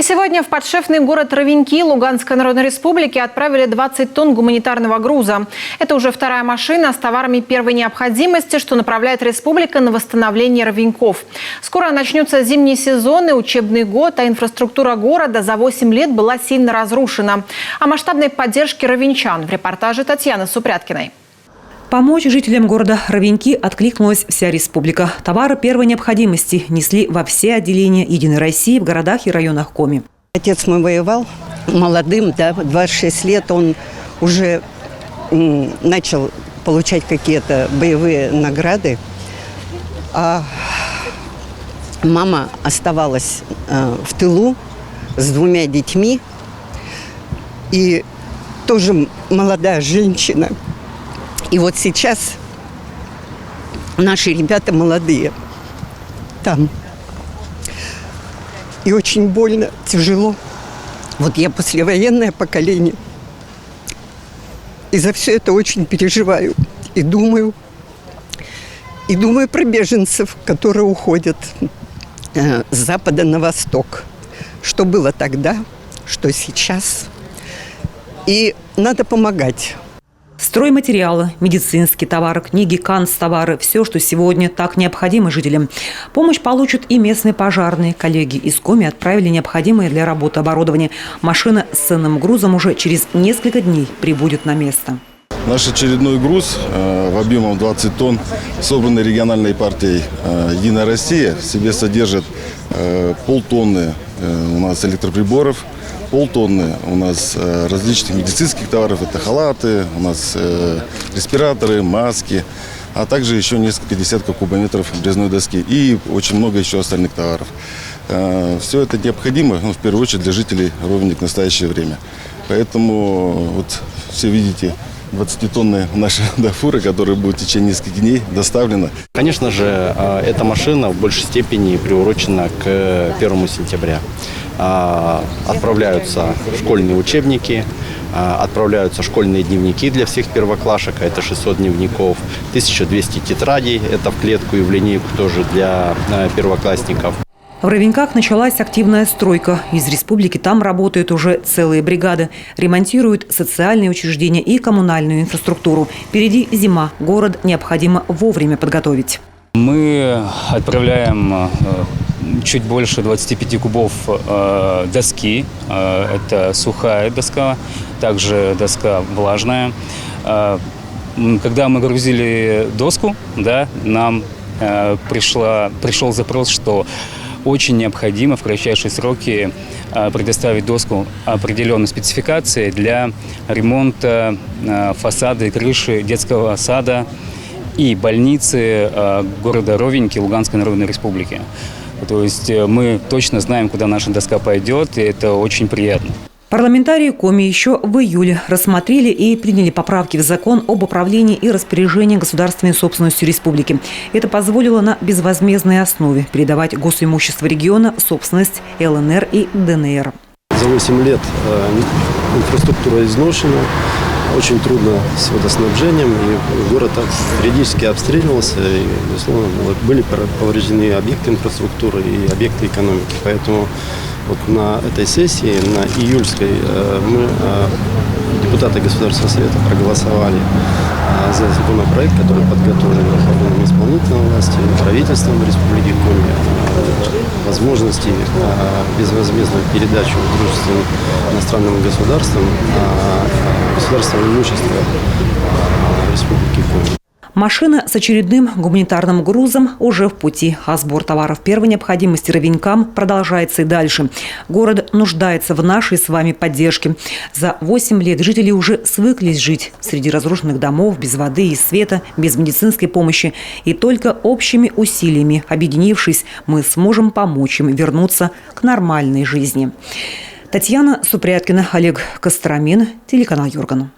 И сегодня в подшефный город Ровеньки Луганской Народной Республики отправили 20 тонн гуманитарного груза. Это уже вторая машина с товарами первой необходимости, что направляет республика на восстановление Ровеньков. Скоро начнется зимний сезон и учебный год, а инфраструктура города за 8 лет была сильно разрушена. О масштабной поддержке ровенчан в репортаже Татьяны Супряткиной. Помочь жителям города Ровеньки откликнулась вся республика. Товары первой необходимости несли во все отделения «Единой России» в городах и районах Коми. Отец мой воевал молодым, 26 лет. Он уже начал получать какие-то боевые награды. А мама оставалась в тылу с 2 детьми. И тоже молодая женщина. И вот сейчас наши ребята молодые там. И очень больно, тяжело. Вот я послевоенное поколение. И за все это очень переживаю. И думаю про беженцев, которые уходят с запада на восток. Что было тогда, что сейчас. И надо помогать. Стройматериалы, медицинские товары, книги, канцтовары – все, что сегодня так необходимо жителям. Помощь получат и местные пожарные. Коллеги из Коми отправили необходимое для работы оборудование. Машина с ценным грузом уже через несколько дней прибудет на место. Наш очередной груз в объемом 20 тонн, собранный региональной партией «Единая Россия», в себе содержит полтонны у нас электроприборов, полтонны у нас различных медицинских товаров, это халаты, у нас респираторы, маски, а также еще несколько десятков кубометров обрезной доски и очень много еще остальных товаров. Все это необходимо, в первую очередь, для жителей Ровенек в настоящее время. Поэтому вот все видите 20-тонные наши фуры, которые будут в течение нескольких дней доставлены. Конечно же, эта машина в большей степени приурочена к 1 сентября. Отправляются школьные учебники, отправляются школьные дневники для всех первоклашек, это 600 дневников, 1200 тетрадей, это в клетку и в линейку тоже для первоклассников. В Ровеньках началась активная стройка. Из республики там работают уже целые бригады. Ремонтируют социальные учреждения и коммунальную инфраструктуру. Впереди зима. Город необходимо вовремя подготовить. Мы отправляем чуть больше 25 кубов доски. Это сухая доска, также доска влажная. Когда мы грузили доску, нам пришел запрос, что очень необходимо в кратчайшие сроки предоставить доску определенной спецификации для ремонта фасада и крыши детского сада и больницы города Ровеньки Луганской Народной Республики. То есть мы точно знаем, куда наша доска пойдет, и это очень приятно. Парламентарии Коми еще в июле рассмотрели и приняли поправки в закон об управлении и распоряжении государственной собственностью республики. Это позволило на безвозмездной основе передавать госимущество региона в собственность ЛНР и ДНР. За 8 лет инфраструктура изношена, очень трудно с водоснабжением, и город периодически обстреливался, и, безусловно, были повреждены объекты инфраструктуры и объекты экономики. Поэтому вот на этой сессии, на июльской, мы, депутаты Государственного совета, проголосовали за законопроект, который подготовлен органами исполнительной власти, правительством Республики Коми, возможности безвозмездной передачи дружественным иностранным государствам государственного имущества Республики Коми. Машина с очередным гуманитарным грузом уже в пути, а сбор товаров первой необходимости ровенькам продолжается и дальше. Город нуждается в нашей с вами поддержке. За 8 лет жители уже свыклись жить среди разрушенных домов, без воды и света, без медицинской помощи. И только общими усилиями, объединившись, мы сможем помочь им вернуться к нормальной жизни. Татьяна Супряткина, Олег Костромин, телеканал Юрган.